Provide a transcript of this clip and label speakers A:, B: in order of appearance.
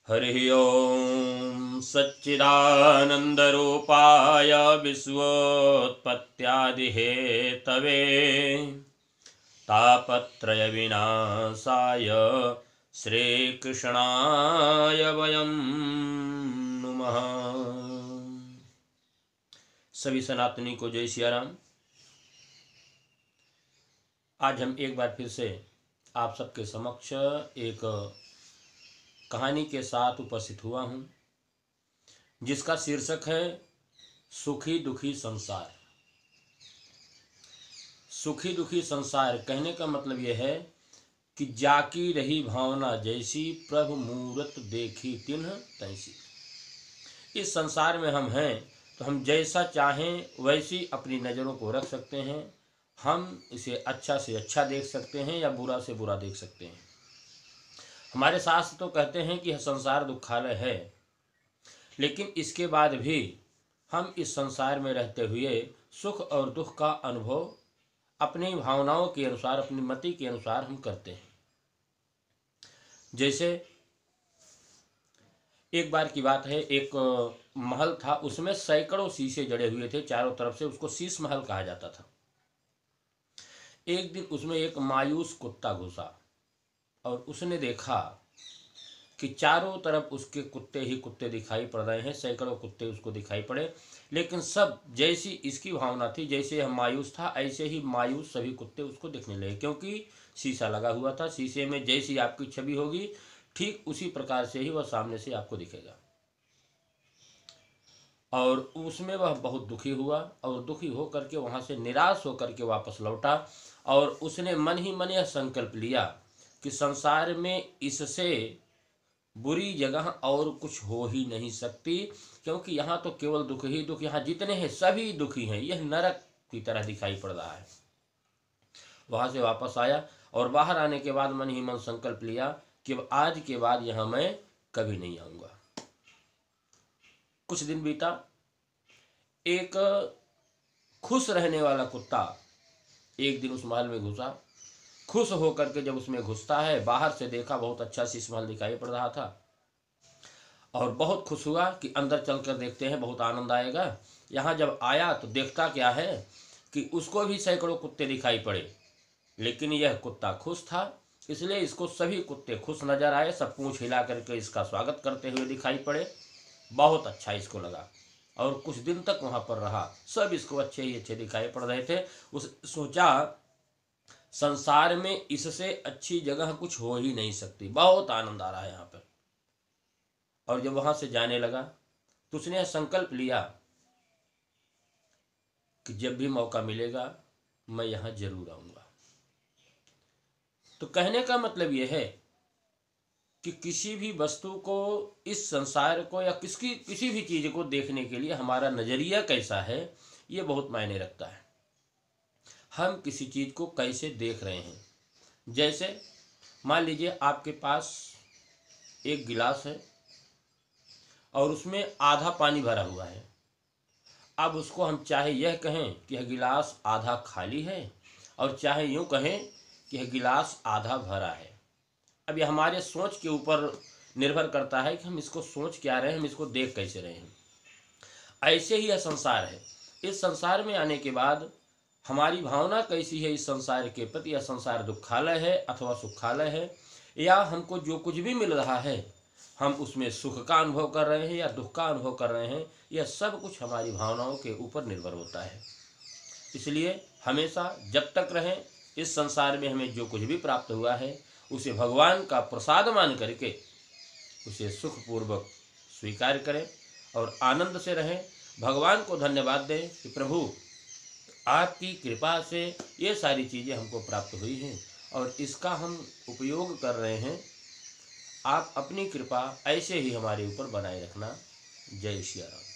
A: हरि ओम सच्चिदानंदरूपाय विश्वोत्पत्त्यादिहेतवे तापत्रय विनाशाय श्रीकृष्णाय वयं नुमः। सभी सनातनी को जय सिया राम। आज हम एक बार फिर से आप सबके समक्ष एक कहानी के साथ उपस्थित हुआ हूँ, जिसका शीर्षक है सुखी दुखी संसार। सुखी दुखी संसार कहने का मतलब यह है कि जाकी रही भावना जैसी, प्रभु मूरत देखी तिन्ह तैसी। इस संसार में हम हैं तो हम जैसा चाहें वैसी अपनी नज़रों को रख सकते हैं। हम इसे अच्छा से अच्छा देख सकते हैं या बुरा से बुरा देख सकते हैं। हमारे शास्त्र तो कहते हैं कि यह संसार दुखालय है, लेकिन इसके बाद भी हम इस संसार में रहते हुए सुख और दुख का अनुभव अपनी भावनाओं के अनुसार, अपनी मति के अनुसार हम करते हैं। जैसे एक बार की बात है, एक महल था, उसमें सैकड़ों शीशे जड़े हुए थे चारों तरफ से। उसको शीश महल कहा जाता था। एक दिन उसमें एक मायूस कुत्ता घुसा और उसने देखा कि चारों तरफ उसके कुत्ते ही कुत्ते दिखाई पड़ रहे हैं। सैकड़ों कुत्ते उसको दिखाई पड़े, लेकिन सब जैसी इसकी भावना थी, जैसे यह मायूस था ऐसे ही मायूस सभी कुत्ते उसको दिखने लगे, क्योंकि शीशा लगा हुआ था। शीशे में जैसी आपकी छवि होगी ठीक उसी प्रकार से ही वह सामने से आपको दिखेगा। और उसमें वह बहुत दुखी हुआ और दुखी होकर के वहाँ से निराश होकर के वापस लौटा। और उसने मन ही मन यह संकल्प लिया कि संसार में इससे बुरी जगह और कुछ हो ही नहीं सकती, क्योंकि यहाँ तो केवल दुख ही दुख, यहाँ जितने हैं सभी दुखी हैं, यह नरक की तरह दिखाई पड़ रहा है। वहाँ से वापस आया और बाहर आने के बाद मन ही मन संकल्प लिया कि आज के बाद यहाँ मैं कभी नहीं आऊँगा। कुछ दिन बीता। एक खुश रहने वाला कुत्ता एक दिन उस महल में घुसा। खुश होकर के जब उसमें घुसता है, बाहर से देखा बहुत अच्छा शीश महल दिखाई पड़ रहा था और बहुत खुश हुआ कि अंदर चलकर देखते हैं, बहुत आनंद आएगा। यहाँ जब आया तो देखता क्या है कि उसको भी सैकड़ों कुत्ते दिखाई पड़े, लेकिन यह कुत्ता खुश था, इसलिए इसको सभी कुत्ते खुश नजर आए। सब पूंछ हिला करके इसका स्वागत करते हुए दिखाई पड़े। बहुत अच्छा इसको लगा और कुछ दिन तक वहाँ पर रहा। सब इसको अच्छे ही अच्छे दिखाई पड़ रहे थे। उस सोचा संसार में इससे अच्छी जगह कुछ हो ही नहीं सकती, बहुत आनंद आ रहा है यहाँ पर। और जब वहां से जाने लगा तो उसने यह संकल्प लिया कि जब भी मौका मिलेगा मैं यहाँ जरूर आऊँगा। तो कहने का मतलब यह है कि किसी भी वस्तु को, इस संसार को या किसी भी चीज़ को देखने के लिए हमारा नज़रिया कैसा है, ये बहुत मायने रखता है। हम किसी चीज़ को कैसे देख रहे हैं। जैसे मान लीजिए आपके पास एक गिलास है और उसमें आधा पानी भरा हुआ है। अब उसको हम चाहे यह कहें कि यह गिलास आधा खाली है और चाहे यूँ कहें कि यह गिलास आधा भरा है। अब यह हमारे सोच के ऊपर निर्भर करता है कि हम इसको सोच क्या रहे हैं, हम इसको देख कैसे रहे हैं। ऐसे ही यह संसार है। इस संसार में आने के बाद हमारी भावना कैसी है इस संसार के प्रति, यह संसार दुखालय है अथवा सुखालय है, या हमको जो कुछ भी मिल रहा है हम उसमें सुख का अनुभव कर रहे हैं या दुख का अनुभव कर रहे हैं, यह सब कुछ हमारी भावनाओं के ऊपर निर्भर होता है। इसलिए हमेशा जब तक रहें इस संसार में हमें जो कुछ भी प्राप्त हुआ है उसे भगवान का प्रसाद मान करके उसे सुखपूर्वक स्वीकार करें और आनंद से रहें। भगवान को धन्यवाद दें कि प्रभु आपकी कृपा से ये सारी चीज़ें हमको प्राप्त हुई हैं और इसका हम उपयोग कर रहे हैं। आप अपनी कृपा ऐसे ही हमारे ऊपर बनाए रखना। जय श्री राम।